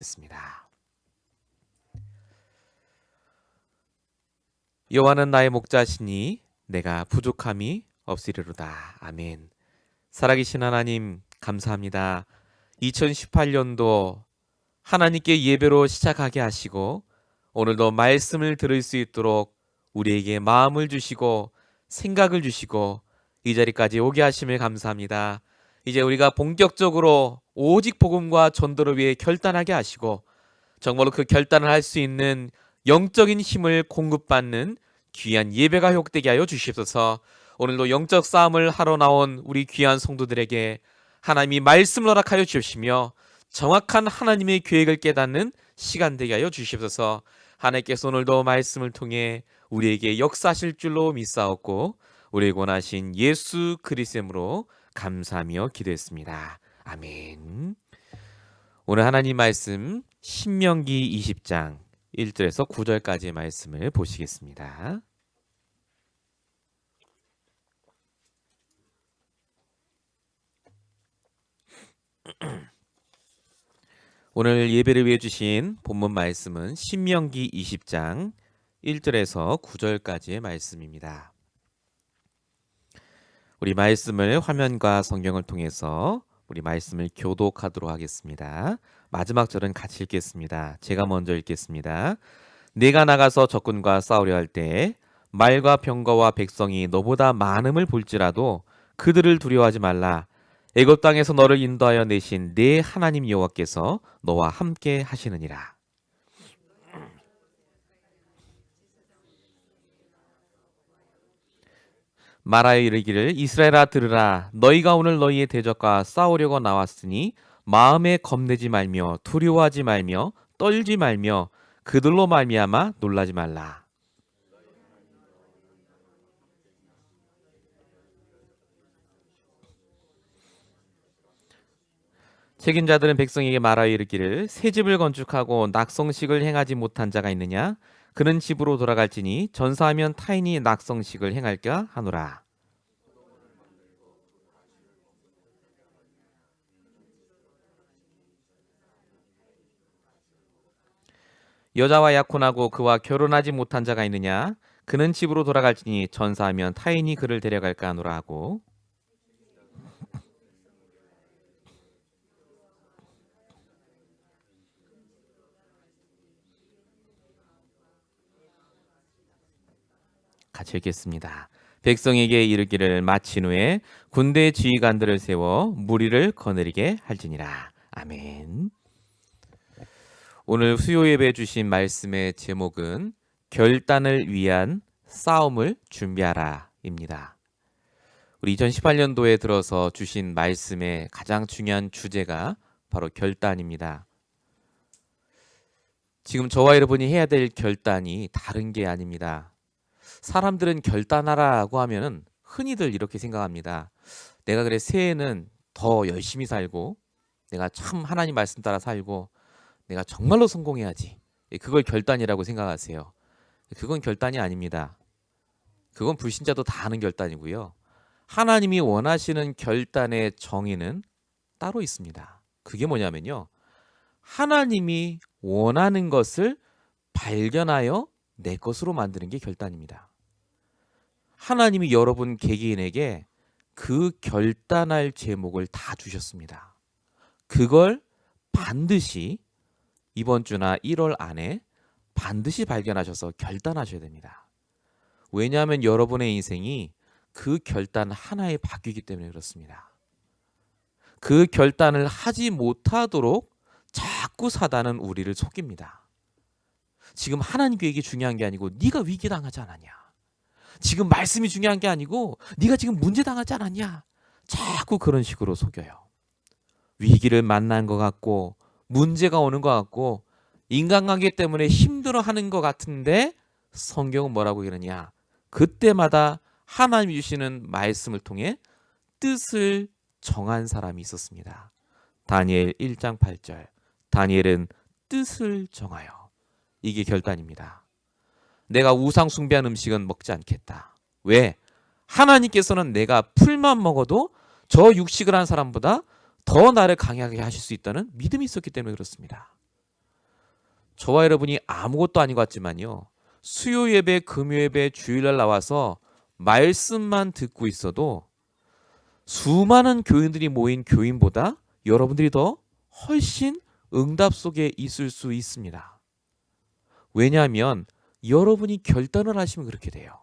있습니다. 여호와는 나의 목자시니 내가 부족함이 없으리로다. 아멘. 살아계신 하나님 감사합니다. 2018년도 하나님께 예배로 시작하게 하시고 오늘도 말씀을 들을 수 있도록 우리에게 마음을 주시고 생각을 주시고 이 자리까지 오게 하심을 감사합니다. 이제 우리가 본격적으로 오직 복음과 전도를 위해 결단하게 하시고 정말로 그 결단을 할 수 있는 영적인 힘을 공급받는 귀한 예배가 회복되게 하여 주시옵소서. 오늘도 영적 싸움을 하러 나온 우리 귀한 성도들에게 하나님이 말씀을 허락하여 주시며 정확한 하나님의 계획을 깨닫는 시간 되게 하여 주시옵소서. 하나님께서 오늘도 말씀을 통해 우리에게 역사하실 줄로 믿사옵고 우리의 원하신 예수 그리스도의 이름으로 감사하며 기도했습니다. 아멘. 오늘 하나님 말씀 신명기 20장 1절에서 9절까지의 말씀을 보시겠습니다. 오늘 예배를 위해 주신 본문 말씀은 신명기 20장 1절에서 9절까지의 말씀입니다. 우리 말씀을 화면과 성경을 통해서 우리 말씀을 교독하도록 하겠습니다. 마지막 절은 같이 읽겠습니다. 제가 먼저 읽겠습니다. 내가 나가서 적군과 싸우려 할 때 말과 병거와 백성이 너보다 많음을 볼지라도 그들을 두려워하지 말라. 애굽 땅에서 너를 인도하여 내신 내 하나님 여호와께서 너와 함께 하시느니라. 말하여 이르기를 이스라엘아 들으라. 너희가 오늘 너희의 대적과 싸우려고 나왔으니 마음에 겁내지 말며 두려워하지 말며 떨지 말며 그들로 말미암아 놀라지 말라. 책임자들은 백성에게 말하여 이르기를 새 집을 건축하고 낙성식을 행하지 못한 자가 있느냐? 그는 집으로 돌아갈지니 전사하면 타인이 낙성식을 행할까 하노라. 여자와 약혼하고 그와 결혼하지 못한 자가 있느냐? 그는 집으로 돌아갈지니 전사하면 타인이 그를 데려갈까 하노라 하고 같이 읽겠습니다. 백성에게 이르기를 마친 후에 군대 지휘관들을 세워 무리를 거느리게 할지니라. 아멘. 오늘 수요 예배 주신 말씀의 제목은 결단을 위한 싸움을 준비하라입니다. 우리 2018년도에 들어서 주신 말씀의 가장 중요한 주제가 바로 결단입니다. 지금 저와 여러분이 해야 될 결단이 다른 게 아닙니다. 사람들은 결단하라고 하면은 흔히들 이렇게 생각합니다. 내가 그래 새해에는 더 열심히 살고 내가 참 하나님 말씀 따라 살고 내가 정말로 성공해야지. 그걸 결단이라고 생각하세요. 그건 결단이 아닙니다. 그건 불신자도 다 하는 결단이고요. 하나님이 원하시는 결단의 정의는 따로 있습니다. 그게 뭐냐면요. 하나님이 원하는 것을 발견하여 내 것으로 만드는 게 결단입니다. 하나님이 여러분 개개인에게 그 결단할 제목을 다 주셨습니다. 그걸 반드시 이번 주나 1월 안에 반드시 발견하셔서 결단하셔야 됩니다. 왜냐하면 여러분의 인생이 그 결단 하나에 바뀌기 때문에 그렇습니다. 그 결단을 하지 못하도록 자꾸 사단은 우리를 속입니다. 지금 하나님 계획이 중요한 게 아니고 네가 위기당하지 않았냐. 지금 말씀이 중요한 게 아니고 네가 지금 문제 당하지 않았냐. 자꾸 그런 식으로 속여요. 위기를 만난 것 같고 문제가 오는 것 같고 인간관계 때문에 힘들어하는 것 같은데 성경은 뭐라고 그러냐. 그때마다 하나님이 주시는 말씀을 통해 뜻을 정한 사람이 있었습니다. 다니엘 1장 8절. 다니엘은 뜻을 정하여. 이게 결단입니다. 내가 우상 숭배한 음식은 먹지 않겠다. 왜? 하나님께서는 내가 풀만 먹어도 저 육식을 한 사람보다 더 나를 강하게 하실 수 있다는 믿음이 있었기 때문에 그렇습니다. 저와 여러분이 아무것도 아닌 것 같지만요. 수요 예배, 금요 예배, 주일날 나와서 말씀만 듣고 있어도 수많은 교인들이 모인 교인보다 여러분들이 더 훨씬 응답 속에 있을 수 있습니다. 왜냐하면 여러분이 결단을 하시면 그렇게 돼요.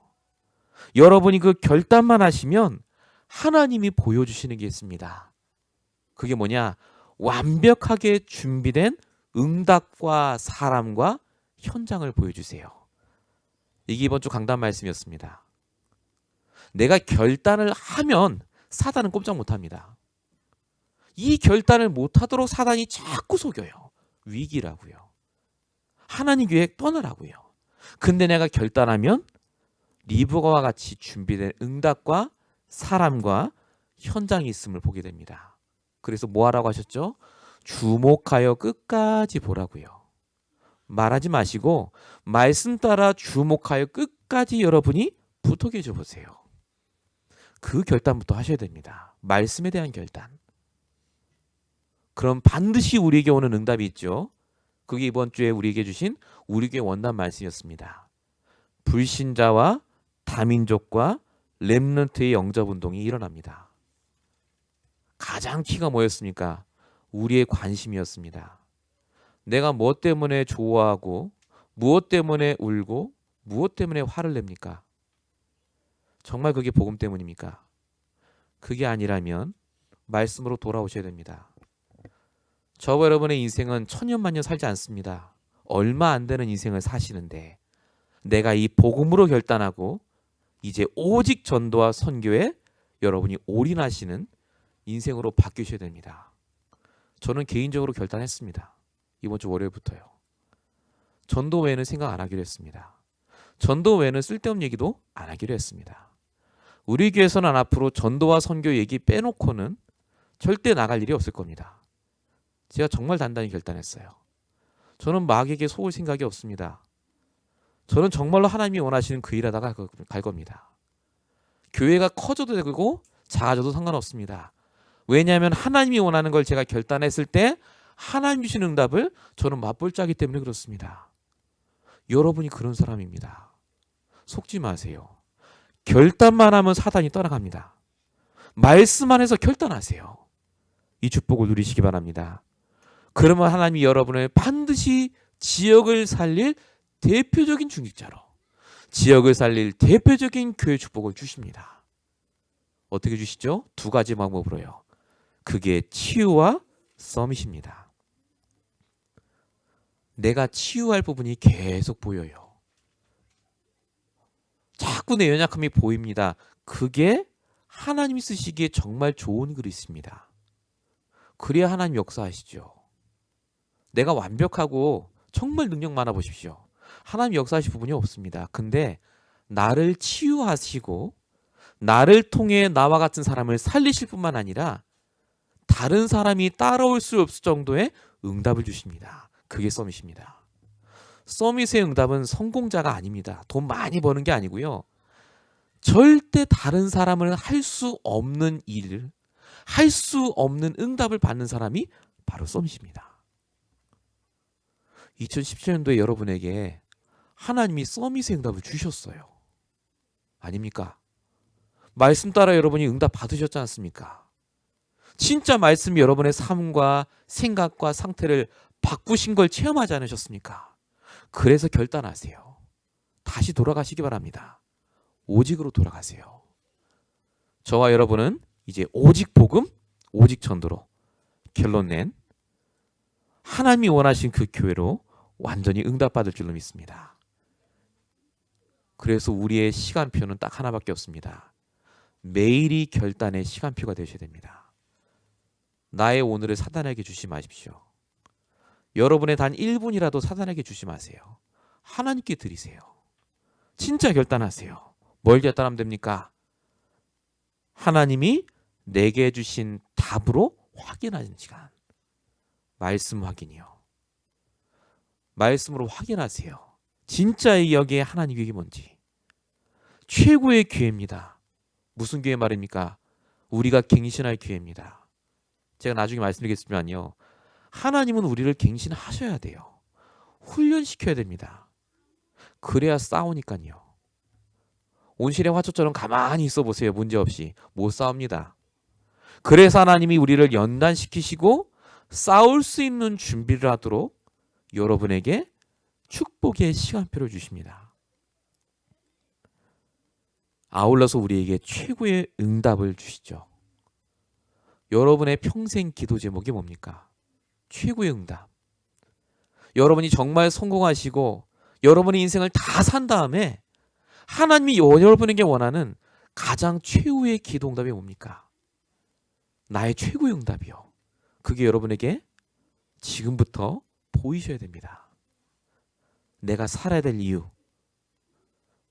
여러분이 그 결단만 하시면 하나님이 보여주시는 게 있습니다. 그게 뭐냐? 완벽하게 준비된 응답과 사람과 현장을 보여주세요. 이게 이번 주 강단 말씀이었습니다. 내가 결단을 하면 사단은 꼼짝 못합니다. 이 결단을 못하도록 사단이 자꾸 속여요. 위기라고요. 하나님 계획 떠나라고요. 근데 내가 결단하면 리브가와 같이 준비된 응답과 사람과 현장이 있음을 보게 됩니다. 그래서 뭐 하라고 하셨죠? 주목하여 끝까지 보라고요. 말하지 마시고 말씀 따라 주목하여 끝까지 여러분이 붙어 계셔 보세요. 그 결단부터 하셔야 됩니다. 말씀에 대한 결단. 그럼 반드시 우리에게 오는 응답이 있죠. 그게 이번 주에 우리에게 주신 우리 교회 원단 말씀이었습니다. 불신자와 다민족과 렘넌트의 영접운동이 일어납니다. 가장 키가 뭐였습니까? 우리의 관심이었습니다. 내가 무엇 때문에 좋아하고 무엇 때문에 울고 무엇 때문에 화를 냅니까? 정말 그게 복음 때문입니까? 그게 아니라면 말씀으로 돌아오셔야 됩니다. 저와 여러분의 인생은 천년만년 살지 않습니다. 얼마 안 되는 인생을 사시는데 내가 이 복음으로 결단하고 이제 오직 전도와 선교에 여러분이 올인하시는 인생으로 바뀌셔야 됩니다. 저는 개인적으로 결단했습니다. 이번 주 월요일부터요. 전도 외에는 생각 안 하기로 했습니다. 전도 외에는 쓸데없는 얘기도 안 하기로 했습니다. 우리 교회에서는 앞으로 전도와 선교 얘기 빼놓고는 절대 나갈 일이 없을 겁니다. 제가 정말 단단히 결단했어요. 저는 마귀에게 속을 생각이 없습니다. 저는 정말로 하나님이 원하시는 그 일하다가 갈 겁니다. 교회가 커져도 되고 작아져도 상관없습니다. 왜냐하면 하나님이 원하는 걸 제가 결단했을 때 하나님 주시는 응답을 저는 맛볼 자기 때문에 그렇습니다. 여러분이 그런 사람입니다. 속지 마세요. 결단만 하면 사단이 떠나갑니다. 말씀 안에서 결단하세요. 이 축복을 누리시기 바랍니다. 그러면 하나님이 여러분을 반드시 지역을 살릴 대표적인 중직자로, 지역을 살릴 대표적인 교회 축복을 주십니다. 어떻게 주시죠? 두 가지 방법으로요. 그게 치유와 서밋입니다. 내가 치유할 부분이 계속 보여요. 자꾸 내 연약함이 보입니다. 그게 하나님이 쓰시기에 정말 좋은 그릇입니다. 그래야 하나님 역사하시죠. 내가 완벽하고 정말 능력 많아 보십시오. 하나님 역사하실 부분이 없습니다. 근데 나를 치유하시고 나를 통해 나와 같은 사람을 살리실 뿐만 아니라 다른 사람이 따라올 수 없을 정도의 응답을 주십니다. 그게 서밋입니다. 서밋의 응답은 성공자가 아닙니다. 돈 많이 버는 게 아니고요. 절대 다른 사람을 할 수 없는 일을, 할 수 없는 응답을 받는 사람이 바로 서밋입니다. 2017년도에 여러분에게 하나님이 서밋의 응답을 주셨어요. 아닙니까? 말씀 따라 여러분이 응답 받으셨지 않습니까? 진짜 말씀이 여러분의 삶과 생각과 상태를 바꾸신 걸 체험하지 않으셨습니까? 그래서 결단하세요. 다시 돌아가시기 바랍니다. 오직으로 돌아가세요. 저와 여러분은 이제 오직 복음, 오직 전도로 결론 낸 하나님이 원하신 그 교회로 완전히 응답받을 줄로 믿습니다. 그래서 우리의 시간표는 딱 하나밖에 없습니다. 매일이 결단의 시간표가 되셔야 됩니다. 나의 오늘을 사단에게 주지 마십시오. 여러분의 단 1분이라도 사단에게 주지 마세요. 하나님께 드리세요. 진짜 결단하세요. 뭘 결단하면 됩니까? 하나님이 내게 주신 답으로 확인하는 시간. 말씀 확인이요. 말씀으로 확인하세요. 진짜 여기에 하나님 계획이 뭔지. 최고의 기회입니다. 무슨 기회 말입니까? 우리가 갱신할 기회입니다. 제가 나중에 말씀드리겠지만요. 하나님은 우리를 갱신하셔야 돼요. 훈련시켜야 됩니다. 그래야 싸우니까요. 온실의 화초처럼 가만히 있어 보세요. 문제없이 못 싸웁니다. 그래서 하나님이 우리를 연단시키시고 싸울 수 있는 준비를 하도록 여러분에게 축복의 시간표를 주십니다. 아울러서 우리에게 최고의 응답을 주시죠. 여러분의 평생 기도 제목이 뭡니까? 최고의 응답. 여러분이 정말 성공하시고 여러분의 인생을 다 산 다음에 하나님이 여러분에게 원하는 가장 최후의 기도 응답이 뭡니까? 나의 최고의 응답이요. 그게 여러분에게 지금부터 보이셔야 됩니다. 내가 살아야 될 이유.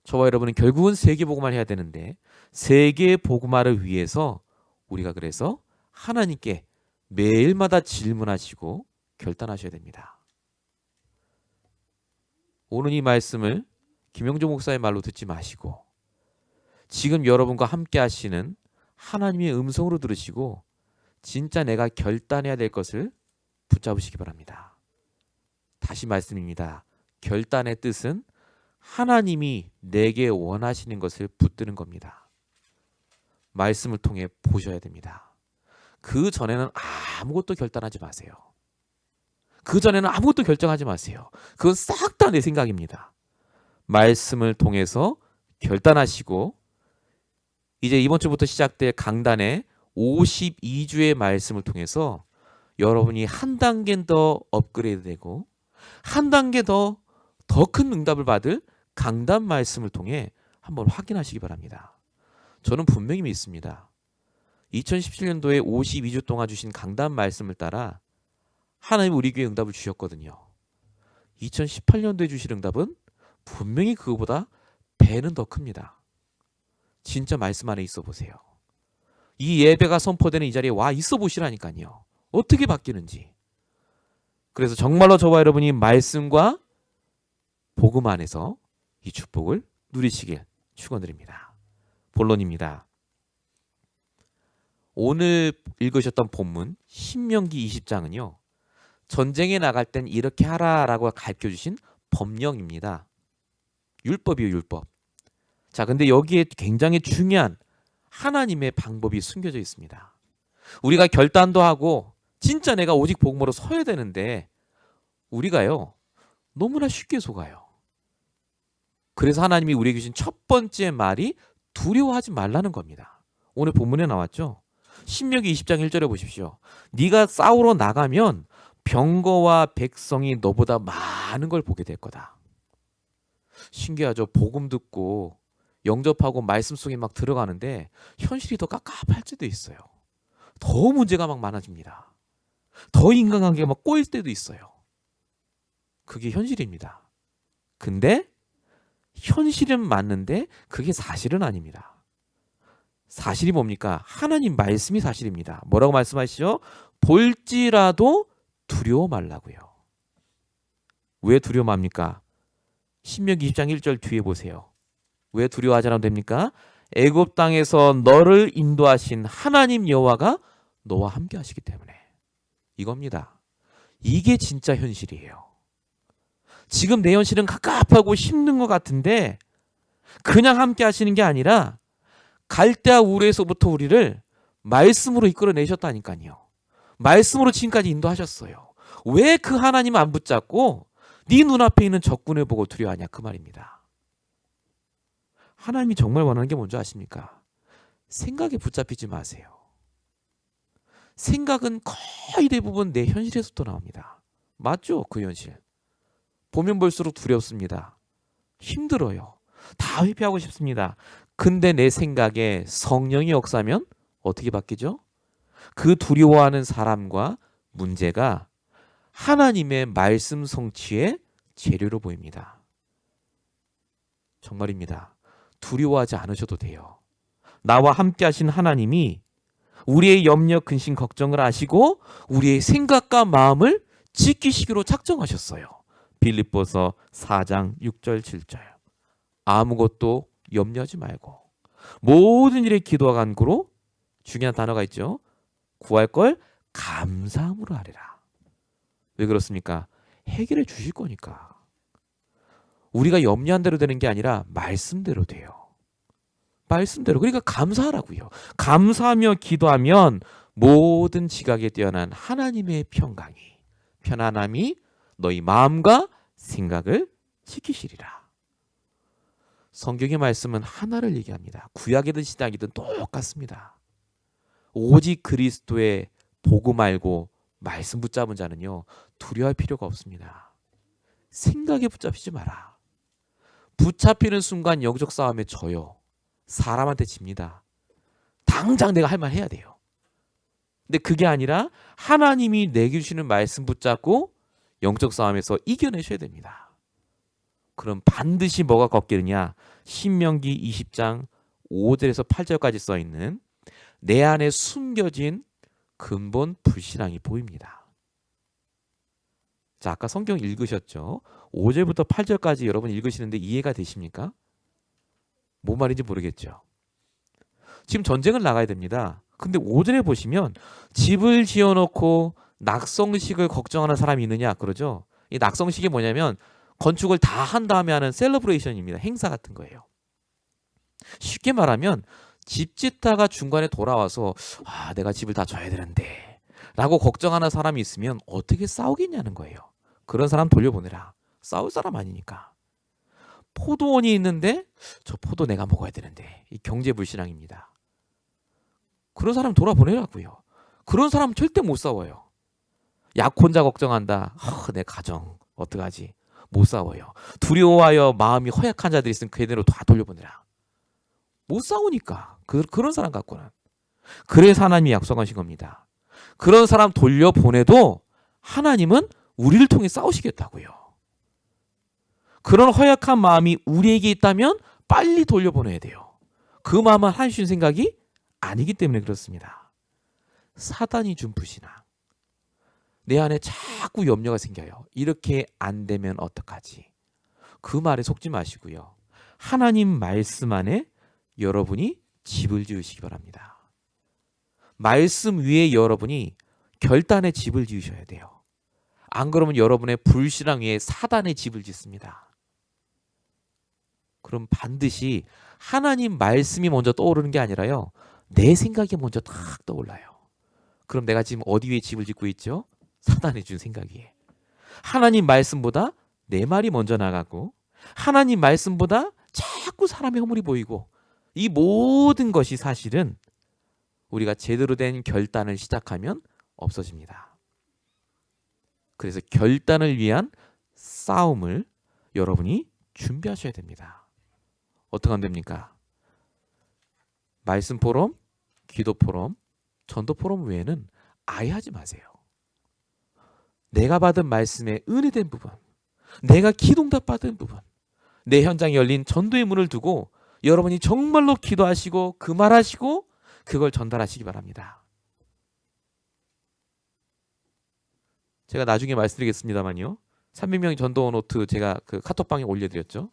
저와 여러분은 결국은 세계복음화를 해야 되는데 세계복음화를 위해서 우리가 그래서 하나님께 매일마다 질문하시고 결단하셔야 됩니다. 오늘 이 말씀을 김영조 목사의 말로 듣지 마시고 지금 여러분과 함께 하시는 하나님의 음성으로 들으시고 진짜 내가 결단해야 될 것을 붙잡으시기 바랍니다. 다시 말씀입니다. 결단의 뜻은 하나님이 내게 원하시는 것을 붙드는 겁니다. 말씀을 통해 보셔야 됩니다. 그 전에는 아무것도 결단하지 마세요. 그 전에는 아무것도 결정하지 마세요. 그건 싹 다 내 생각입니다. 말씀을 통해서 결단하시고 이제 이번 주부터 시작될 강단의 52주의 말씀을 통해서 여러분이 한 단계 더 업그레이드되고 한 단계 더 큰 응답을 받을 강단 말씀을 통해 한번 확인하시기 바랍니다. 저는 분명히 믿습니다. 2017년도에 52주 동안 주신 강단 말씀을 따라 하나님 우리 교회에 응답을 주셨거든요. 2018년도에 주실 응답은 분명히 그거보다 배는 더 큽니다. 진짜 말씀 안에 있어 보세요. 이 예배가 선포되는 이 자리에 와 있어 보시라니까요. 어떻게 바뀌는지. 그래서 정말로 저와 여러분이 말씀과 복음 안에서 이 축복을 누리시길 축원드립니다. 본론입니다. 오늘 읽으셨던 본문 신명기 20장은요. 전쟁에 나갈 땐 이렇게 하라라고 가르쳐주신 법령입니다. 율법이요, 율법. 자, 근데 여기에 굉장히 중요한 하나님의 방법이 숨겨져 있습니다. 우리가 결단도 하고 진짜 내가 오직 복음으로 서야 되는데 우리가요 너무나 쉽게 속아요. 그래서 하나님이 우리에게 주신 첫 번째 말이 두려워하지 말라는 겁니다. 오늘 본문에 나왔죠. 신명기 20장 1절에 보십시오. 네가 싸우러 나가면 병거와 백성이 너보다 많은 걸 보게 될 거다. 신기하죠. 복음 듣고 영접하고 말씀 속에 막 들어가는데 현실이 더 깝깝할 때도 있어요. 더 문제가 막 많아집니다. 더 인간관계가 막 꼬일 때도 있어요. 그게 현실입니다. 근데 현실은 맞는데 그게 사실은 아닙니다. 사실이 뭡니까? 하나님 말씀이 사실입니다. 뭐라고 말씀하시죠? 볼지라도 두려워 말라고요. 왜 두려워 맙니까? 신명기 20장 1절 뒤에 보세요. 왜 두려워하지 않아도 됩니까? 애굽 땅에서 너를 인도하신 하나님 여호와가 너와 함께 하시기 때문에. 이겁니다. 이게 진짜 현실이에요. 지금 내 현실은 갑갑하고 힘든 것 같은데 그냥 함께 하시는 게 아니라 갈대아 우르에서부터 우리를 말씀으로 이끌어내셨다니까요. 말씀으로 지금까지 인도하셨어요. 왜 그 하나님 안 붙잡고 네 눈앞에 있는 적군을 보고 두려워하냐 그 말입니다. 하나님이 정말 원하는 게 뭔지 아십니까? 생각에 붙잡히지 마세요. 생각은 거의 대부분 내 현실에서부터 나옵니다. 맞죠? 그 현실. 보면 볼수록 두렵습니다. 힘들어요. 다 회피하고 싶습니다. 근데 내 생각에 성령이 역사면 어떻게 바뀌죠? 그 두려워하는 사람과 문제가 하나님의 말씀 성취의 재료로 보입니다. 정말입니다. 두려워하지 않으셔도 돼요. 나와 함께 하신 하나님이 우리의 염려, 근심, 걱정을 아시고 우리의 생각과 마음을 지키시기로 작정하셨어요. 빌립보서 4장 6절 7절. 아무것도 염려하지 말고 모든 일에 기도와 간구로 중요한 단어가 있죠. 구할 걸 감사함으로 하리라. 왜 그렇습니까? 해결해 주실 거니까. 우리가 염려한 대로 되는 게 아니라 말씀대로 돼요. 말씀대로. 그러니까 감사하라고요. 감사하며 기도하면 모든 지각에 뛰어난 하나님의 평강이, 편안함이 너희 마음과 생각을 지키시리라. 성경의 말씀은 하나를 얘기합니다. 구약이든 신약이든 똑같습니다. 오직 그리스도의 복음 알고 말씀 붙잡은 자는요, 두려워할 필요가 없습니다. 생각에 붙잡히지 마라. 붙잡히는 순간 영적 싸움에 져요. 사람한테 집니다. 당장 내가 할 말 해야 돼요. 근데 그게 아니라 하나님이 내게 주시는 말씀 붙잡고 영적 싸움에서 이겨내셔야 됩니다. 그럼 반드시 뭐가 꺾이느냐? 신명기 20장 5절에서 8절까지 써있는 내 안에 숨겨진 근본 불신앙이 보입니다. 자, 아까 성경 읽으셨죠? 5절부터 8절까지 여러분 읽으시는데 이해가 되십니까? 뭔 말인지 모르겠죠? 지금 전쟁을 나가야 됩니다. 근데 5절에 보시면 집을 지어놓고 낙성식을 걱정하는 사람이 있느냐 그러죠? 이 낙성식이 뭐냐면 건축을 다 한 다음에 하는 셀러브레이션입니다. 행사 같은 거예요. 쉽게 말하면 집 짓다가 중간에 돌아와서 내가 집을 다 져야 되는데 라고 걱정하는 사람이 있으면 어떻게 싸우겠냐는 거예요. 그런 사람 돌려보내라. 싸울 사람 아니니까. 포도원이 있는데 저 포도 내가 먹어야 되는데, 이 경제불신앙입니다. 그런 사람 돌아보내라고요. 그런 사람 절대 못 싸워요. 약혼자 걱정한다. 내 가정 어떡하지? 못 싸워요. 두려워하여 마음이 허약한 자들이 있으면 그대로 다 돌려보내라. 못 싸우니까. 그런 사람 갖고는. 그래서 하나님이 약속하신 겁니다. 그런 사람 돌려보내도 하나님은 우리를 통해 싸우시겠다고요. 그런 허약한 마음이 우리에게 있다면 빨리 돌려보내야 돼요. 그 마음은 하나님 생각이 아니기 때문에 그렇습니다. 사단이 준 불신앙. 내 안에 자꾸 염려가 생겨요. 이렇게 안 되면 어떡하지? 그 말에 속지 마시고요. 하나님 말씀 안에 여러분이 집을 지으시기 바랍니다. 말씀 위에 여러분이 결단의 집을 지으셔야 돼요. 안 그러면 여러분의 불신앙 위에 사단의 집을 짓습니다. 그럼 반드시 하나님 말씀이 먼저 떠오르는 게 아니라요, 내 생각이 먼저 탁 떠올라요. 그럼 내가 지금 어디 위에 집을 짓고 있죠? 사단이 준 생각이에요. 하나님 말씀보다 내 말이 먼저 나가고, 하나님 말씀보다 자꾸 사람의 허물이 보이고, 이 모든 것이 사실은 우리가 제대로 된 결단을 시작하면 없어집니다. 그래서 결단을 위한 싸움을 여러분이 준비하셔야 됩니다. 어떻게 하면 됩니까? 말씀 포럼, 기도 포럼, 전도 포럼 외에는 아예 하지 마세요. 내가 받은 말씀에 은혜된 부분, 내가 기도응답 받은 부분, 내 현장에 열린 전도의 문을 두고 여러분이 정말로 기도하시고 그 말하시고 그걸 전달하시기 바랍니다. 제가 나중에 말씀드리겠습니다만요. 300명의 전도 노트 제가 그 카톡방에 올려드렸죠.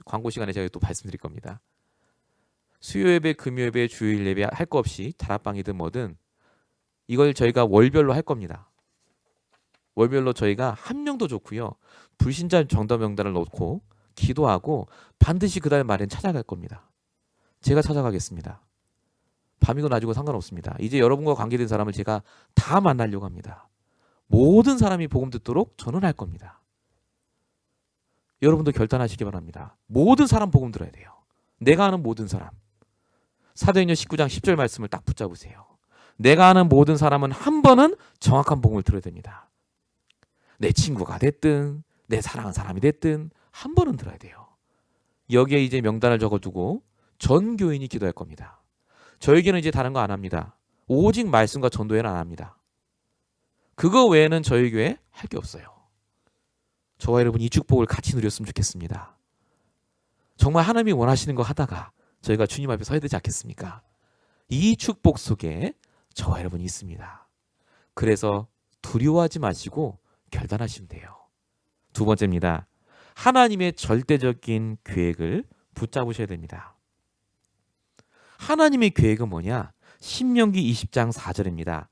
광고 시간에 제가 또 말씀드릴 겁니다. 수요 예배, 금요 예배, 주일 예배 할 거 없이 다락방이든 뭐든 이걸 저희가 월별로 할 겁니다. 월별로 저희가 한 명도 좋고요. 불신자 정도 명단을 놓고 기도하고 반드시 그달 말엔 찾아갈 겁니다. 제가 찾아가겠습니다. 밤이고 낮이고 상관없습니다. 이제 여러분과 관계된 사람을 제가 다 만나려고 합니다. 모든 사람이 복음 듣도록 저는 할 겁니다. 여러분도 결단하시기 바랍니다. 모든 사람 복음 들어야 돼요. 내가 아는 모든 사람. 사도행전 19장 10절 말씀을 딱 붙잡으세요. 내가 아는 모든 사람은 한 번은 정확한 복음을 들어야 됩니다. 내 친구가 됐든 내 사랑하는 사람이 됐든 한 번은 들어야 돼요. 여기에 이제 명단을 적어두고 전 교인이 기도할 겁니다. 저에게는 이제 다른 거 안 합니다. 오직 말씀과 전도회는 안 합니다. 그거 외에는 저희 교회 할 게 없어요. 저와 여러분 이 축복을 같이 누렸으면 좋겠습니다. 정말 하나님이 원하시는 거 하다가 저희가 주님 앞에 서야 되지 않겠습니까? 이 축복 속에 저와 여러분이 있습니다. 그래서 두려워하지 마시고 결단하시면 돼요. 두 번째입니다. 하나님의 절대적인 계획을 붙잡으셔야 됩니다. 하나님의 계획은 뭐냐? 신명기 20장 4절입니다.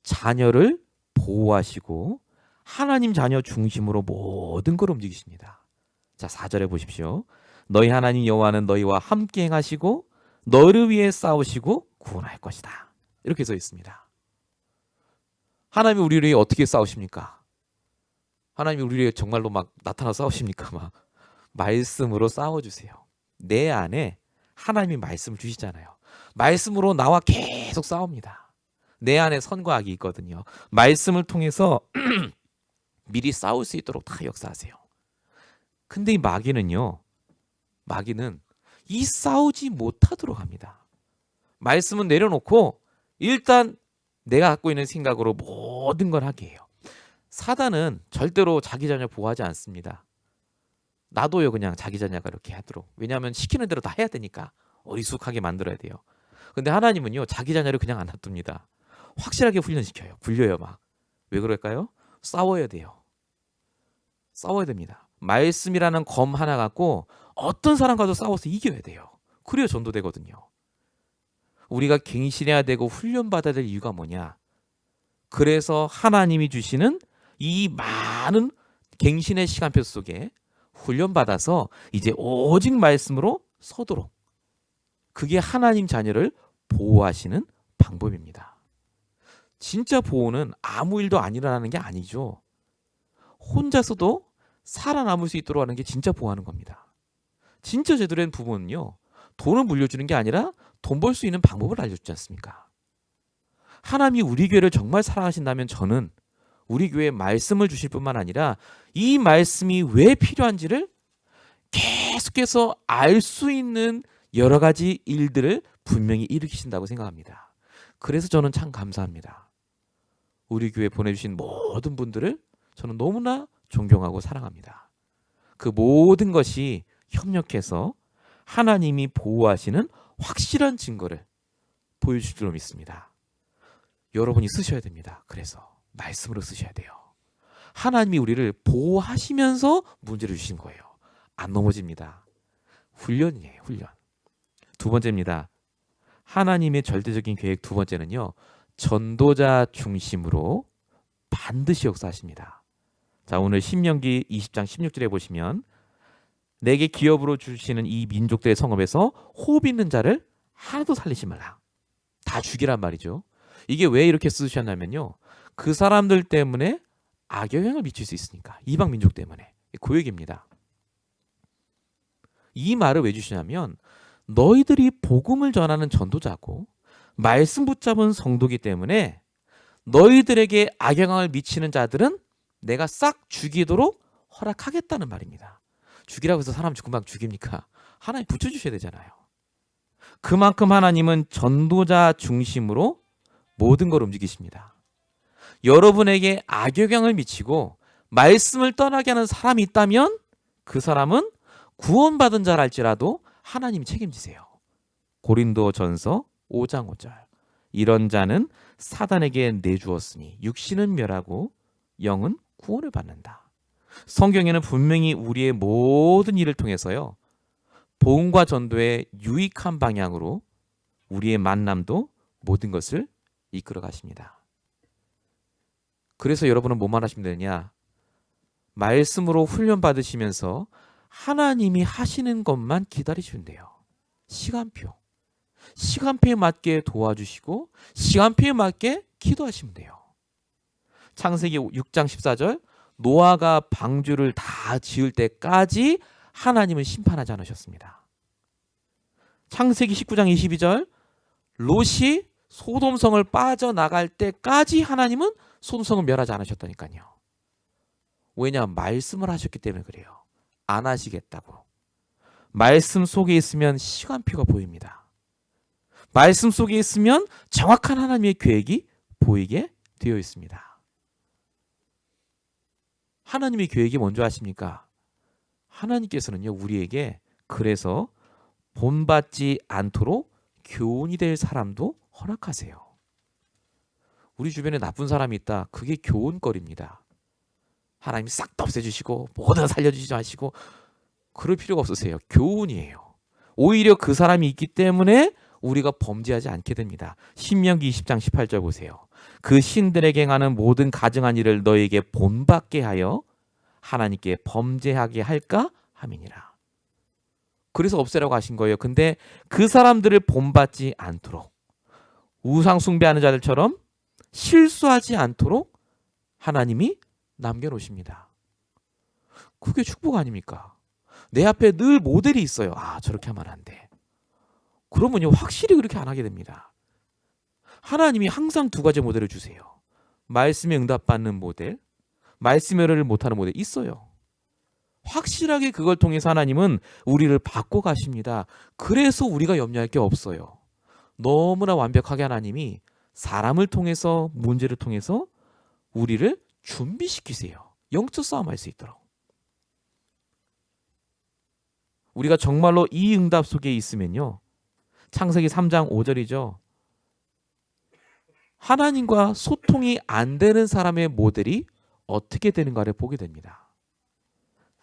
자녀를 보호하시고 하나님 자녀 중심으로 모든 걸 움직이십니다. 자, 4절에 보십시오. 너희 하나님 여호와는 너희와 함께 행하시고 너를 위해 싸우시고 구원할 것이다. 이렇게 써 있습니다. 하나님이 우리를 위해 어떻게 싸우십니까? 하나님이 우리를 위해 정말로 막 나타나 싸우십니까? 막 말씀으로 싸워주세요. 내 안에 하나님이 말씀을 주시잖아요. 말씀으로 나와 계속 싸웁니다. 내 안에 선과 악이 있거든요. 말씀을 통해서 미리 싸울 수 있도록 다 역사하세요. 근데 이 마귀는 이 싸우지 못하도록 합니다. 말씀은 내려놓고 일단 내가 갖고 있는 생각으로 모든 걸 하게 해요. 사단은 절대로 자기 자녀 보호하지 않습니다. 놔둬요, 그냥 자기 자녀가 이렇게 하도록. 왜냐하면 시키는 대로 다 해야 되니까 어리숙하게 만들어야 돼요. 근데 하나님은요, 자기 자녀를 그냥 안 놔둡니다. 확실하게 훈련시켜요. 굴려요 막. 왜 그럴까요? 싸워야 돼요. 싸워야 됩니다. 말씀이라는 검 하나 갖고 어떤 사람과도 싸워서 이겨야 돼요. 그래야 전도되거든요. 우리가 갱신해야 되고 훈련받아야 될 이유가 뭐냐? 그래서 하나님이 주시는 이 많은 갱신의 시간표 속에 훈련받아서 이제 오직 말씀으로 서도록, 그게 하나님 자녀를 보호하시는 방법입니다. 진짜 보호는 아무 일도 안 일어나는 게 아니죠. 혼자서도 살아남을 수 있도록 하는 게 진짜 보호하는 겁니다. 진짜 제대로 된 부모는요, 돈을 물려주는 게 아니라 돈 벌 수 있는 방법을 알려주지 않습니까? 하나님이 우리 교회를 정말 사랑하신다면 저는 우리 교회에 말씀을 주실 뿐만 아니라 이 말씀이 왜 필요한지를 계속해서 알 수 있는 여러 가지 일들을 분명히 일으키신다고 생각합니다. 그래서 저는 참 감사합니다. 우리 교회 보내주신 모든 분들을 저는 너무나 존경하고 사랑합니다. 그 모든 것이 협력해서 하나님이 보호하시는 확실한 증거를 보여줄 줄로 믿습니다. 여러분이 쓰셔야 됩니다. 그래서 말씀으로 쓰셔야 돼요. 하나님이 우리를 보호하시면서 문제를 주신 거예요. 안 넘어집니다. 훈련이에요. 훈련. 두 번째입니다. 하나님의 절대적인 계획 두 번째는요, 전도자 중심으로 반드시 역사하십니다. 자, 오늘 신명기 20장 16절에 보시면 내게 기업으로 주시는 이 민족들의 성읍에서 호흡 있는 자를 하나도 살리지 말라. 다 죽이란 말이죠. 이게 왜 이렇게 쓰셨냐면요, 그 사람들 때문에 악영향을 미칠 수 있으니까. 이방 민족 때문에. 그 얘기입니다. 이 말을 왜 주시냐면 너희들이 복음을 전하는 전도자고 말씀 붙잡은 성도기 때문에 너희들에게 악영향을 미치는 자들은 내가 싹 죽이도록 허락하겠다는 말입니다. 죽이라고 해서 사람 금방 죽입니까? 하나님 붙여주셔야 되잖아요. 그만큼 하나님은 전도자 중심으로 모든 걸 움직이십니다. 여러분에게 악영향을 미치고 말씀을 떠나게 하는 사람이 있다면 그 사람은 구원받은 자랄지라도 하나님이 책임지세요. 고린도전서 5장 5절. 이런 자는 사단에게 내주었으니 육신은 멸하고 영은 구원을 받는다. 성경에는 분명히 우리의 모든 일을 통해서요, 복음과 전도의 유익한 방향으로 우리의 만남도 모든 것을 이끌어 가십니다. 그래서 여러분은 뭐만 하시면 되느냐? 말씀으로 훈련 받으시면서 하나님이 하시는 것만 기다리시면 돼요. 시간표에 맞게 도와주시고 시간표에 맞게 기도하시면 돼요. 창세기 6장 14절, 노아가 방주를 다 지을 때까지 하나님은 심판하지 않으셨습니다. 창세기 19장 22절, 롯이 소돔성을 빠져나갈 때까지 하나님은 소돔성을 멸하지 않으셨다니까요. 왜냐? 말씀을 하셨기 때문에 그래요. 안 하시겠다고. 말씀 속에 있으면 시간표가 보입니다. 말씀 속에 있으면 정확한 하나님의 계획이 보이게 되어 있습니다. 하나님의 계획이 뭔지 아십니까? 하나님께서는요, 우리에게 그래서 본받지 않도록 교훈이 될 사람도 허락하세요. 우리 주변에 나쁜 사람이 있다. 그게 교훈거리입니다. 하나님이 싹 다 없애주시고 모든 걸 살려주지 마시고 그럴 필요가 없으세요. 교훈이에요. 오히려 그 사람이 있기 때문에 우리가 범죄하지 않게 됩니다. 신명기 20장 18절 보세요. 그 신들에게 행하는 모든 가증한 일을 너에게 본받게 하여 하나님께 범죄하게 할까 함이니라. 그래서 없애라고 하신 거예요. 근데 그 사람들을 본받지 않도록, 우상 숭배하는 자들처럼 실수하지 않도록 하나님이 남겨놓으십니다. 그게 축복 아닙니까? 내 앞에 늘 모델이 있어요. 아, 저렇게 하면 안 돼. 그러면요, 확실히 그렇게 안 하게 됩니다. 하나님이 항상 두 가지 모델을 주세요. 말씀에 응답받는 모델, 말씀의 열을 못하는 모델 있어요. 확실하게 그걸 통해서 하나님은 우리를 바꿔가십니다. 그래서 우리가 염려할 게 없어요. 너무나 완벽하게 하나님이 사람을 통해서, 문제를 통해서 우리를 준비시키세요. 영적 싸움할 수 있도록. 우리가 정말로 이 응답 속에 있으면요, 창세기 3장 5절이죠. 하나님과 소통이 안 되는 사람의 모델이 어떻게 되는가를 보게 됩니다.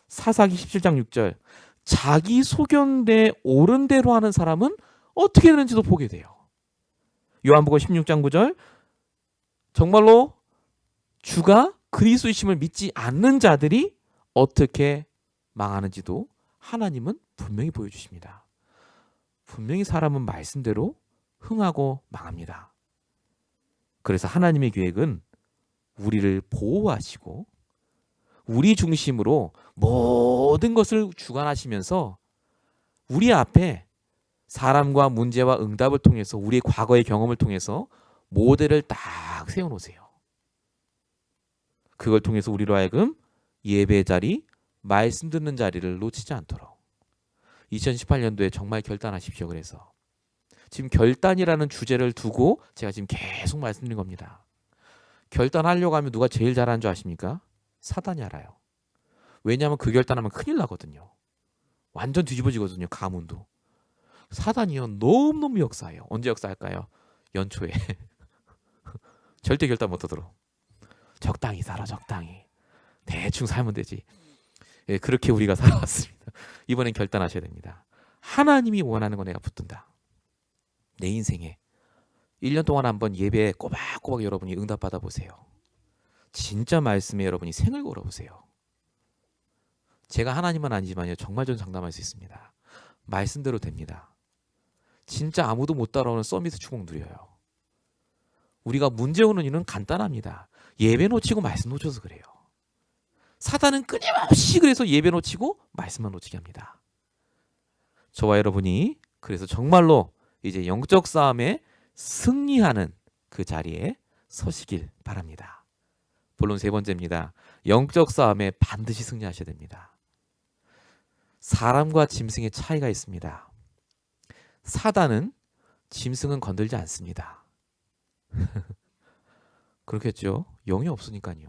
사사기 17장 6절, 자기 소견대 옳은 대로 하는 사람은 어떻게 되는지도 보게 돼요. 요한복음 16장 9절, 정말로 주가 그리스도이심을 믿지 않는 자들이 어떻게 망하는지도 하나님은 분명히 보여주십니다. 분명히 사람은 말씀대로 흥하고 망합니다. 그래서 하나님의 계획은 우리를 보호하시고 우리 중심으로 모든 것을 주관하시면서 우리 앞에 사람과 문제와 응답을 통해서, 우리의 과거의 경험을 통해서 모델을 딱 세워놓으세요. 그걸 통해서 우리로 하여금 예배의 자리, 말씀 듣는 자리를 놓치지 않도록 2018년도에 정말 결단하십시오. 그래서 지금 결단이라는 주제를 두고 제가 지금 계속 말씀드린 겁니다. 결단하려고 하면 누가 제일 잘하는 줄 아십니까? 사단이 알아요. 왜냐하면 그 결단하면 큰일 나거든요. 완전 뒤집어지거든요. 가문도. 사단이요, 너무너무 역사해요. 언제 역사할까요? 연초에. 절대 결단 못하도록. 적당히 살아, 적당히. 대충 살면 되지. 예, 그렇게 우리가 살아왔습니다. 이번엔 결단하셔야 됩니다. 하나님이 원하는 거 내가 붙든다. 내 인생에 1년 동안 한번 예배에 꼬박꼬박 여러분이 응답받아 보세요. 진짜 말씀에 여러분이 생을 걸어보세요. 제가 하나님은 아니지만요, 정말 전 장담할 수 있습니다. 말씀대로 됩니다. 진짜 아무도 못 따라오는 서밋 추공 누려요. 우리가 문제 오는 이유는 간단합니다. 예배 놓치고 말씀 놓쳐서 그래요. 사단은 끊임없이 그래서 예배 놓치고 말씀만 놓치게 합니다. 저와 여러분이 그래서 정말로 이제 영적 싸움에 승리하는 그 자리에 서시길 바랍니다. 본론 세 번째입니다. 영적 싸움에 반드시 승리하셔야 됩니다. 사람과 짐승의 차이가 있습니다. 사단은 짐승은 건들지 않습니다. 그렇겠죠? 영이 없으니까요.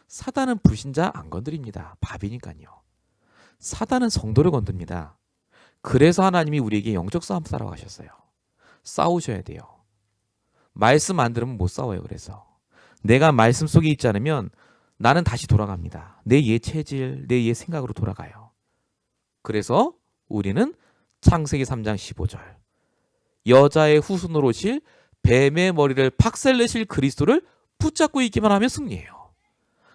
사단은 불신자 안 건드립니다. 밥이니까요. 사단은 성도를 건듭니다. 그래서 하나님이 우리에게 영적 싸움 싸라고 하셨어요. 싸우셔야 돼요. 말씀 안 들으면 못 싸워요. 그래서 내가 말씀 속에 있지 않으면 나는 다시 돌아갑니다. 내 옛 체질, 내 옛 생각으로 돌아가요. 그래서 우리는 창세기 3장 15절, 여자의 후손으로 오실 뱀의 머리를 박살내실 그리스도를 붙잡고 있기만 하면 승리해요.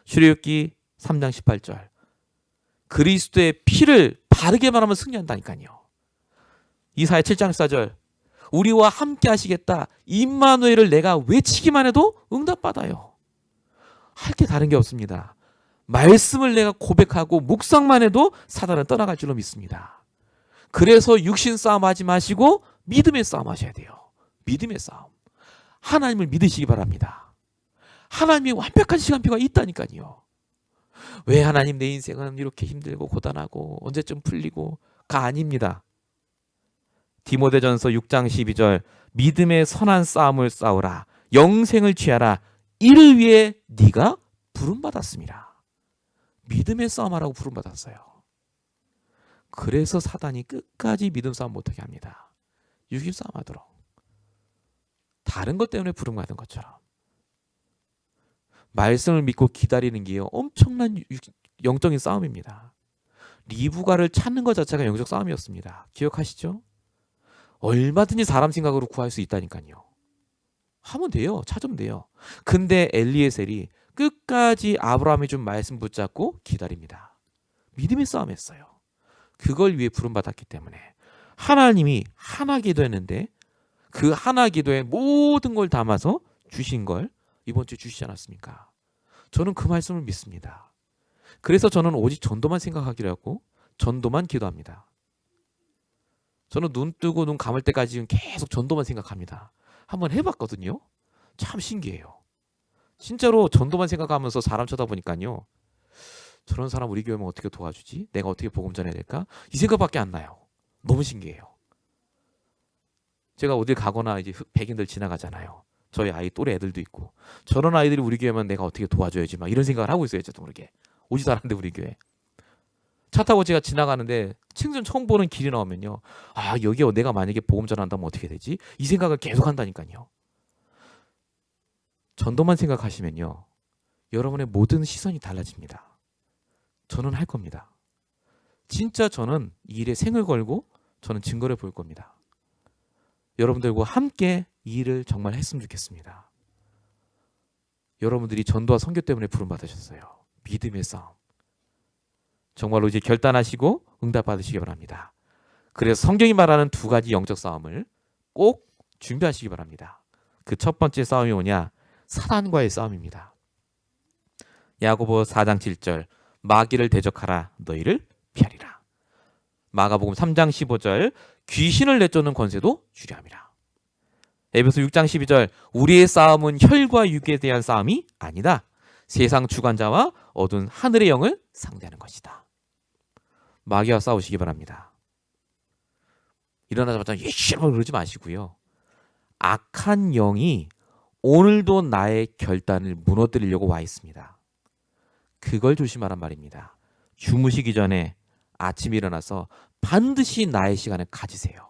출애굽기 3장 18절, 그리스도의 피를 바르게만 하면 승리한다니까요. 이사야 7장 14절, 우리와 함께 하시겠다, 임마누엘을 내가 외치기만 해도 응답받아요. 할 게 다른 게 없습니다. 말씀을 내가 고백하고 묵상만 해도 사단은 떠나갈 줄로 믿습니다. 그래서 육신 싸움 하지 마시고 믿음의 싸움 하셔야 돼요. 믿음의 싸움. 하나님을 믿으시기 바랍니다. 하나님의 완벽한 시간표가 있다니까요. 왜 하나님 내 인생은 이렇게 힘들고 고단하고 언제쯤 풀리고가 아닙니다. 디모데전서 6장 12절, 믿음의 선한 싸움을 싸우라, 영생을 취하라, 이를 위해 네가 부름받았습니다. 믿음의 싸움하라고 부름받았어요. 그래서 사단이 끝까지 믿음 싸움 못하게 합니다. 육신 싸움 하도록. 다른 것 때문에 부름받은 것처럼. 말씀을 믿고 기다리는 게 엄청난 영적인 싸움입니다. 리브가를 찾는 것 자체가 영적 싸움이었습니다. 기억하시죠? 얼마든지 사람 생각으로 구할 수 있다니까요. 하면 돼요. 찾으면 돼요. 근데 엘리에셀이 끝까지 아브라함이 준 말씀 붙잡고 기다립니다. 믿음의 싸움 했어요. 그걸 위해 부름받았기 때문에 하나님이 하나 기도했는데 그 하나 기도에 모든 걸 담아서 주신 걸 이번 주에 주시지 않았습니까? 저는 그 말씀을 믿습니다. 그래서 저는 오직 전도만 생각하기로 하고 전도만 기도합니다. 저는 눈 뜨고 눈 감을 때까지 계속 전도만 생각합니다. 한번 해봤거든요. 참 신기해요. 진짜로 전도만 생각하면서 사람 쳐다보니까요. 저런 사람 우리 교회면 어떻게 도와주지? 내가 어떻게 복음 전해야 될까? 이 생각밖에 안 나요. 너무 신기해요. 제가 어딜 가거나 이제 백인들 지나가잖아요. 저희 아이 또래 애들도 있고 저런 아이들이 우리 교회면 내가 어떻게 도와줘야지 막 이런 생각을 하고 있어요. 저도 모르게. 오지도 않았는데 우리 교회. 차 타고 제가 지나가는데 생전 처음 보는 길이 나오면요. 아 여기에 내가 만약에 복음 전한다면 어떻게 되지? 이 생각을 계속 한다니까요. 전도만 생각하시면요. 여러분의 모든 시선이 달라집니다. 저는 할 겁니다. 진짜 저는 이 일에 생을 걸고 저는 증거를 볼 겁니다. 여러분들과 함께 이 일을 정말 했으면 좋겠습니다. 여러분들이 전도와 선교 때문에 부름받으셨어요. 믿음의 싸움. 정말로 이제 결단하시고 응답받으시기 바랍니다. 그래서 성경이 말하는 두 가지 영적 싸움을 꼭 준비하시기 바랍니다. 그 첫 번째 싸움이 뭐냐? 사단과의 싸움입니다. 야고보 4장 7절 마귀를 대적하라 너희를 피하리라. 마가복음 3장 15절 귀신을 내쫓는 권세도 주려함이라. 에베소 6장 12절 우리의 싸움은 혈과 육에 대한 싸움이 아니다. 세상 주관자와 어두운 하늘의 영을 상대하는 것이다. 마귀와 싸우시기 바랍니다. 일어나자마자 예시로 그러지 마시고요. 악한 영이 오늘도 나의 결단을 무너뜨리려고 와 있습니다. 그걸 조심하란 말입니다. 주무시기 전에 아침에 일어나서 반드시 나의 시간을 가지세요.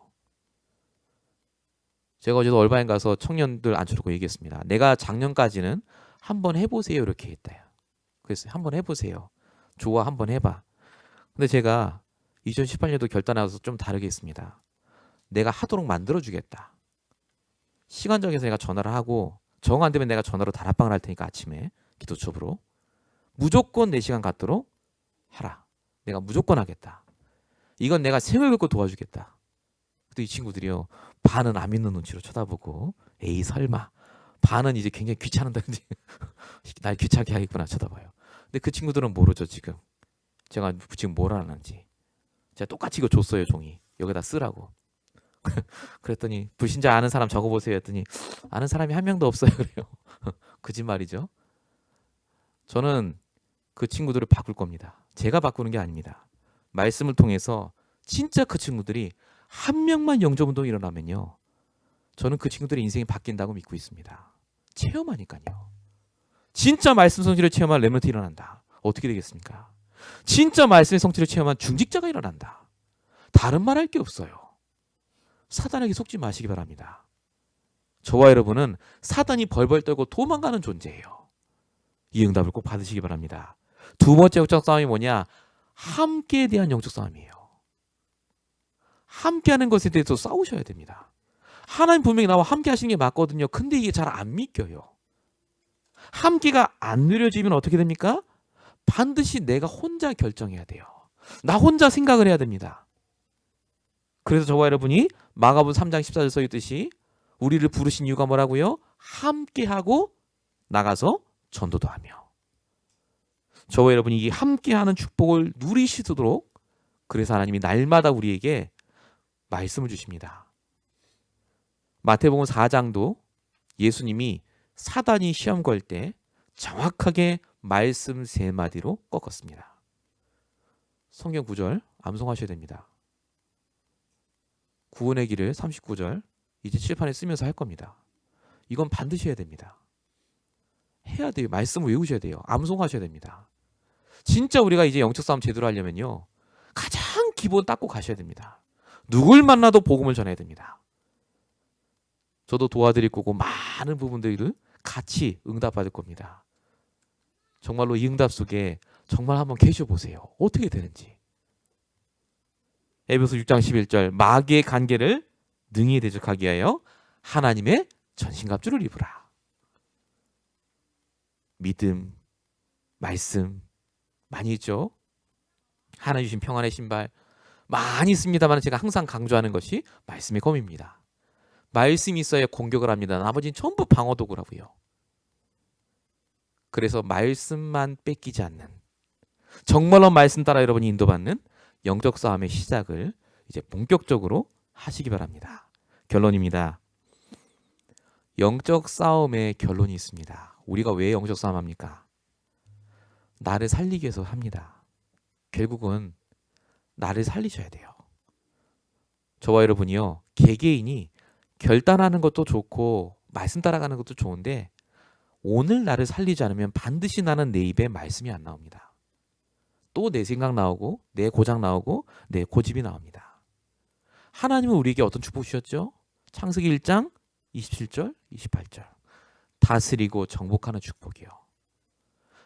제가 어제도 얼바인 가서 청년들 앉혀놓고 얘기했습니다. 내가 작년까지는 한번 해보세요 이렇게 했대요. 그래서 한번 해보세요. 좋아 한번 해봐. 근데 제가 2018년도 결단하고서 좀 다르게 했습니다. 내가 하도록 만들어주겠다. 시간 정해서 내가 전화를 하고 정 안 되면 내가 전화로 다락방을 할 테니까 아침에 기도첩으로 무조건 내 시간 갖도록 하라. 내가 무조건 하겠다. 이건 내가 생을 걸고 도와주겠다. 근데 이 친구들이요. 반은 안 믿는 눈치로 쳐다보고 에이 설마. 반은 이제 굉장히 귀찮은다든지 날 귀찮게 하겠구나 쳐다봐요. 근데 그 친구들은 모르죠 지금. 제가 지금 뭘 하는지. 제가 똑같이 이거 줬어요 종이. 여기다 쓰라고. 그랬더니 불신자 아는 사람 적어보세요 했더니 아는 사람이 한 명도 없어요. 그래요. 거짓말이죠. 저는 그 친구들을 바꿀 겁니다. 제가 바꾸는 게 아닙니다. 말씀을 통해서 진짜 그 친구들이 한 명만 영접운동이 일어나면요. 저는 그 친구들의 인생이 바뀐다고 믿고 있습니다. 체험하니까요. 진짜 말씀 성취를 체험한 렘넌트 일어난다. 어떻게 되겠습니까? 진짜 말씀의 성취를 체험한 중직자가 일어난다. 다른 말 할 게 없어요. 사단에게 속지 마시기 바랍니다. 저와 여러분은 사단이 벌벌 떨고 도망가는 존재예요. 이 응답을 꼭 받으시기 바랍니다. 두 번째 영적 싸움이 뭐냐? 함께에 대한 영적 싸움이에요. 함께하는 것에 대해서 싸우셔야 됩니다. 하나님 분명히 나와 함께 하시는 게 맞거든요. 근데 이게 잘 안 믿겨요. 함께가 안 누려지면 어떻게 됩니까? 반드시 내가 혼자 결정해야 돼요. 나 혼자 생각을 해야 됩니다. 그래서 저와 여러분이 마가복음 3장 14절 써 있듯이 우리를 부르신 이유가 뭐라고요? 함께하고 나가서 전도도 하며. 저와 여러분이 이 함께하는 축복을 누리시도록 그래서 하나님이 날마다 우리에게 말씀을 주십니다. 마태복음 4장도 예수님이 사단이 시험 걸 때 정확하게 말씀 3마디로 꺾었습니다. 성경 구절 암송하셔야 됩니다. 구원의 길을 39절 이제 칠판에 쓰면서 할 겁니다. 이건 반드시 해야 됩니다. 해야 돼요. 말씀을 외우셔야 돼요. 암송하셔야 됩니다. 진짜 우리가 이제 영적 싸움 제대로 하려면요. 가장 기본 닦고 가셔야 됩니다. 누굴 만나도 복음을 전해야 됩니다. 저도 도와드릴 거고 많은 부분들을 같이 응답받을 겁니다. 정말로 이 응답 속에 정말 한번 계셔보세요. 어떻게 되는지. 에베소 6장 11절 마귀의 관계를 능히 대적하기 위하여 하나님의 전신갑주를 입으라. 믿음, 말씀 많이 있죠. 하나님 주신 평안의 신발 많이 있습니다만 제가 항상 강조하는 것이 말씀의 검입니다. 말씀이 있어야 공격을 합니다. 나머지는 전부 방어 도구라고요. 그래서 말씀만 뺏기지 않는, 정말로 말씀 따라 여러분이 인도받는 영적 싸움의 시작을 이제 본격적으로 하시기 바랍니다. 결론입니다. 영적 싸움의 결론이 있습니다. 우리가 왜 영적 싸움 합니까? 나를 살리기 위해서 합니다. 결국은 나를 살리셔야 돼요. 저와 여러분이요, 개개인이 결단하는 것도 좋고 말씀 따라가는 것도 좋은데 오늘 나를 살리지 않으면 반드시 나는 내 입에 말씀이 안 나옵니다. 또 내 생각 나오고 내 고장 나오고 내 고집이 나옵니다. 하나님은 우리에게 어떤 축복 주셨죠? 창세기 1장 27절 28절 다스리고 정복하는 축복이요.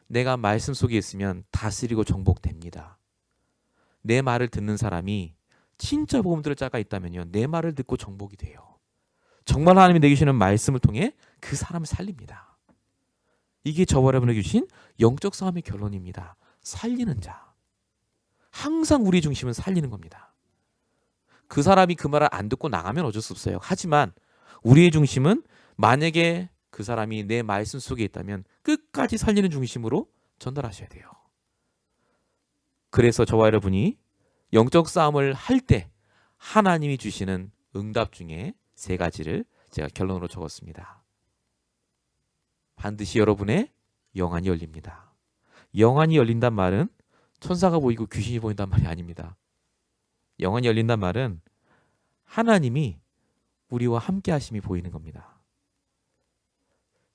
내가 말씀 속에 있으면 다스리고 정복됩니다. 내 말을 듣는 사람이 진짜 복음 들을 자가 있다면요, 내 말을 듣고 정복이 돼요. 정말 하나님이 내게 주시는 말씀을 통해 그 사람을 살립니다. 이게 저와 여러분에게 주신 영적 싸움의 결론입니다. 살리는 자. 항상 우리 중심은 살리는 겁니다. 그 사람이 그 말을 안 듣고 나가면 어쩔 수 없어요. 하지만 우리의 중심은 만약에 그 사람이 내 말씀 속에 있다면 끝까지 살리는 중심으로 전달하셔야 돼요. 그래서 저와 여러분이 영적 싸움을 할 때 하나님이 주시는 응답 중에 3가지를 제가 결론으로 적었습니다. 반드시 여러분의 영안이 열립니다. 영안이 열린단 말은 천사가 보이고 귀신이 보인단 말이 아닙니다. 영안이 열린단 말은 하나님이 우리와 함께 하심이 보이는 겁니다.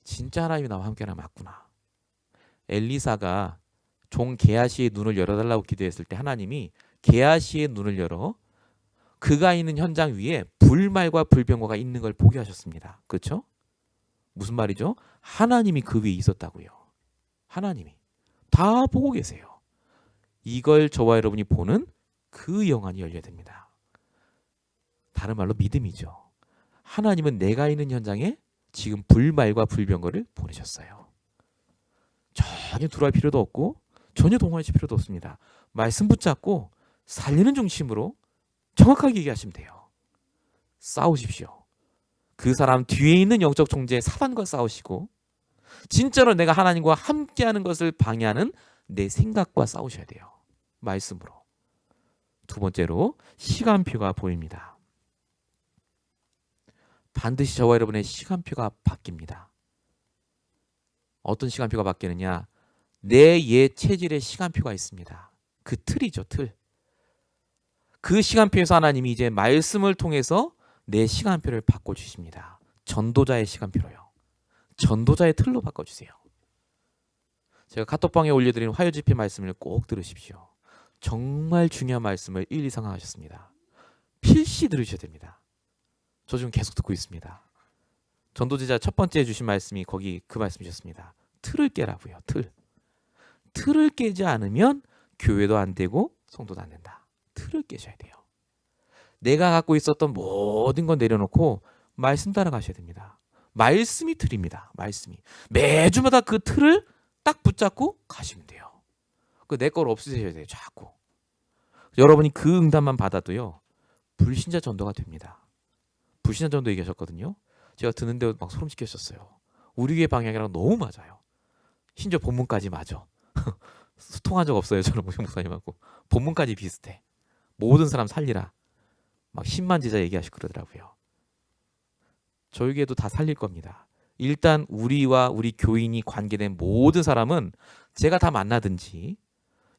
진짜 하나님이 나와 함께하는 맞구나. 엘리사가 종 게하시의 눈을 열어달라고 기도했을 때 하나님이 게하시의 눈을 열어 그가 있는 현장 위에 불말과 불병거가 있는 걸 보게 하셨습니다. 그렇죠? 무슨 말이죠? 하나님이 그 위에 있었다고요. 하나님이 다 보고 계세요. 이걸 저와 여러분이 보는 그 영안이 열려야 됩니다. 다른 말로 믿음이죠. 하나님은 내가 있는 현장에 지금 불말과 불병거를 보내셨어요. 전혀 두려울 필요도 없고 전혀 동요하실 필요도 없습니다. 말씀 붙잡고 살리는 중심으로 정확하게 얘기하시면 돼요. 싸우십시오. 그 사람 뒤에 있는 영적 존재 사단과 싸우시고 진짜로 내가 하나님과 함께하는 것을 방해하는 내 생각과 싸우셔야 돼요. 말씀으로. 2번째로 시간표가 보입니다. 반드시 저와 여러분의 시간표가 바뀝니다. 어떤 시간표가 바뀌느냐? 내 옛 체질의 시간표가 있습니다. 그 틀이죠, 틀. 그 시간표에서 하나님이 이제 말씀을 통해서 내 시간표를 바꿔주십니다. 전도자의 시간표로요. 전도자의 틀로 바꿔주세요. 제가 카톡방에 올려드린 화요집회 말씀을 꼭 들으십시오. 정말 중요한 말씀을 1, 2, 3 하셨습니다. 필시 들으셔야 됩니다. 저 지금 계속 듣고 있습니다. 전도제자 첫 번째 주신 말씀이 거기 그 말씀이셨습니다. 틀을 깨라고요. 틀을 깨지 않으면 교회도 안 되고 성도도 안 된다. 틀을 깨셔야 돼요. 내가 갖고 있었던 모든 건 내려놓고 말씀 따라가셔야 됩니다. 말씀이 틀입니다. 말씀이. 매주마다 그 틀을 딱 붙잡고 가시면 돼요. 그 내 걸 없애셔야 돼요. 자꾸. 여러분이 그 응답만 받아도요. 불신자 전도가 됩니다. 불신자 전도 얘기하셨거든요. 제가 듣는데 막 소름 끼쳤어요. 우리 교회 방향이랑 너무 맞아요. 심지어 본문까지 맞아. 소통한 적 없어요. 저는 목사님하고. 본문까지 비슷해. 모든 사람 살리라. 막 10만 제자 얘기하시고 그러더라고요. 저희 교회도 다 살릴 겁니다. 일단 우리와 우리 교인이 관계된 모든 사람은 제가 다 만나든지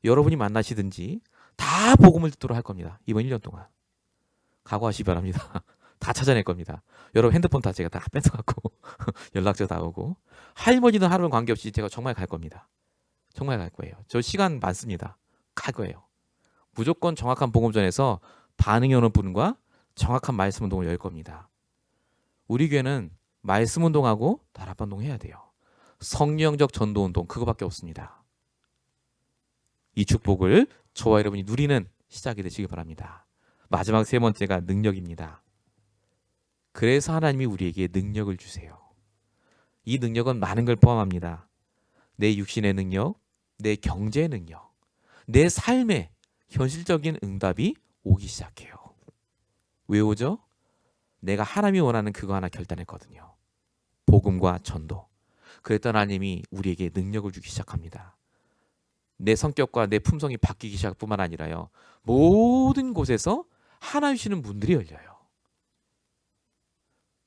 여러분이 만나시든지 다 복음을 듣도록 할 겁니다. 이번 1년 동안. 각오하시기 바랍니다. 다 찾아낼 겁니다. 여러분 핸드폰 다 제가 다 뺏어갖고 연락처 다 오고 할머니든 하루는 관계없이 제가 정말 갈 겁니다. 정말 갈 거예요. 저 시간 많습니다. 갈 거예요. 무조건 정확한 복음 전에서 반응이 오는 분과 정확한 말씀 운동을 열 겁니다. 우리 교회는 말씀 운동하고 다락방 운동 해야 돼요. 성령적 전도 운동 그거밖에 없습니다. 이 축복을 저와 여러분이 누리는 시작이 되시기 바랍니다. 마지막 3번째가 능력입니다. 그래서 하나님이 우리에게 능력을 주세요. 이 능력은 많은 걸 포함합니다. 내 육신의 능력, 내 경제의 능력, 내 삶의 현실적인 응답이 오기 시작해요. 왜 오죠? 내가 하나님이 원하는 그거 하나 결단했거든요. 복음과 전도. 그랬던 하나님이 우리에게 능력을 주기 시작합니다. 내 성격과 내 품성이 바뀌기 시작할 뿐만 아니라요. 모든 곳에서 하나님 주시는 문들이 열려요.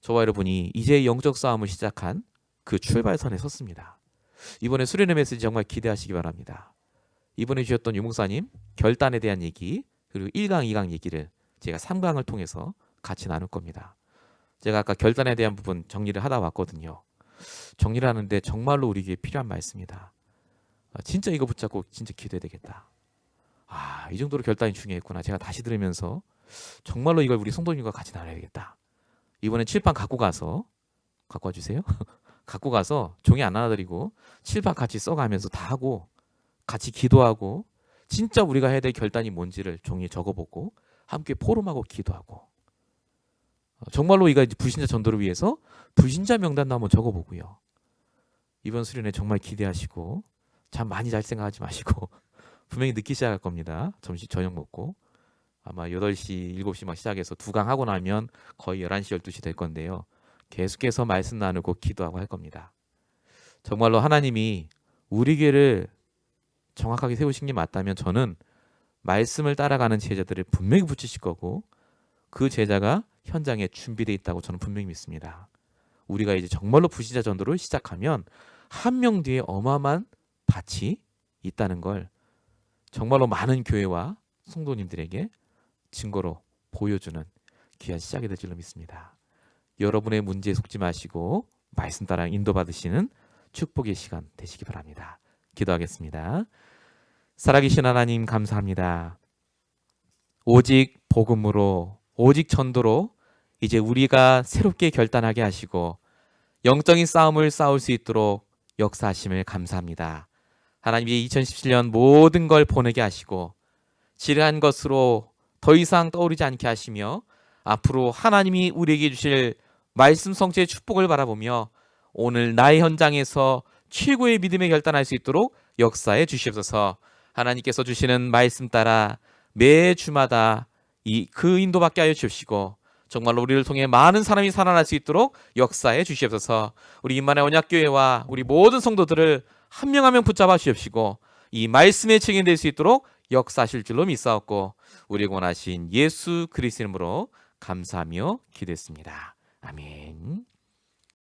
저와 여러분이 이제 영적 싸움을 시작한 그 출발선에 섰습니다. 이번에 수련회 메시지 정말 기대하시기 바랍니다. 이번에 주셨던 유목사님 결단에 대한 얘기 그리고 1강, 2강 얘기를 제가 3강을 통해서 같이 나눌 겁니다. 제가 아까 결단에 대한 부분 정리를 하다 왔거든요. 정리를 하는데 정말로 우리에게 필요한 말씀이다. 진짜 이거 붙잡고 진짜 기도해야 되겠다. 이 정도로 결단이 중요했구나. 제가 다시 들으면서 정말로 이걸 우리 성도님과 같이 나눠야 되겠다. 이번엔 칠판 갖고 와주세요. 갖고 가서 종이 안 하나 드리고 칠판 같이 써가면서 다 하고 같이 기도하고 진짜 우리가 해야 될 결단이 뭔지를 종이에 적어보고 함께 포럼하고 기도하고 정말로 이거 불신자 전도를 위해서 불신자 명단도 한번 적어보고요. 이번 수련회 정말 기대하시고 참 많이 잘 생각하지 마시고 분명히 늦게 시작할 겁니다. 저녁 먹고 아마 8시, 7시 막 시작해서 2강 하고 나면 거의 11시, 12시 될 건데요. 계속해서 말씀 나누고 기도하고 할 겁니다. 정말로 하나님이 우리 교회를 정확하게 세우신 게 맞다면 저는 말씀을 따라가는 제자들을 분명히 붙이실 거고 그 제자가 현장에 준비되어 있다고 저는 분명히 믿습니다. 우리가 이제 정말로 불신자 전도를 시작하면 한 명 뒤에 어마어마한 밭이 있다는 걸 정말로 많은 교회와 성도님들에게 증거로 보여주는 귀한 시작이 될 줄로 믿습니다. 여러분의 문제에 속지 마시고 말씀 따라 인도받으시는 축복의 시간 되시기 바랍니다. 기도하겠습니다. 살아계신 하나님 감사합니다. 오직 복음으로 오직 전도로 이제 우리가 새롭게 결단하게 하시고 영적인 싸움을 싸울 수 있도록 역사하심을 감사합니다. 하나님이 2017년 모든 걸 보내게 하시고 지루한 것으로 더 이상 떠오르지 않게 하시며 앞으로 하나님이 우리에게 주실 말씀 성취의 축복을 바라보며 오늘 나의 현장에서 최고의 믿음에 결단할 수 있도록 역사해 주시옵소서. 하나님께서 주시는 말씀 따라 매 주마다 그 인도받게 하여 주시고 정말로 우리를 통해 많은 사람이 살아날 수 있도록 역사해 주시옵소서. 우리 임만의 언약교회와 우리 모든 성도들을 한 명 한 명 붙잡아 주시옵시고 이 말씀의 증인 될 수 있도록 역사하실 줄로 믿사옵고 우리 원하신 예수 그리스도 이름으로 감사하며 기도했습니다. 아멘.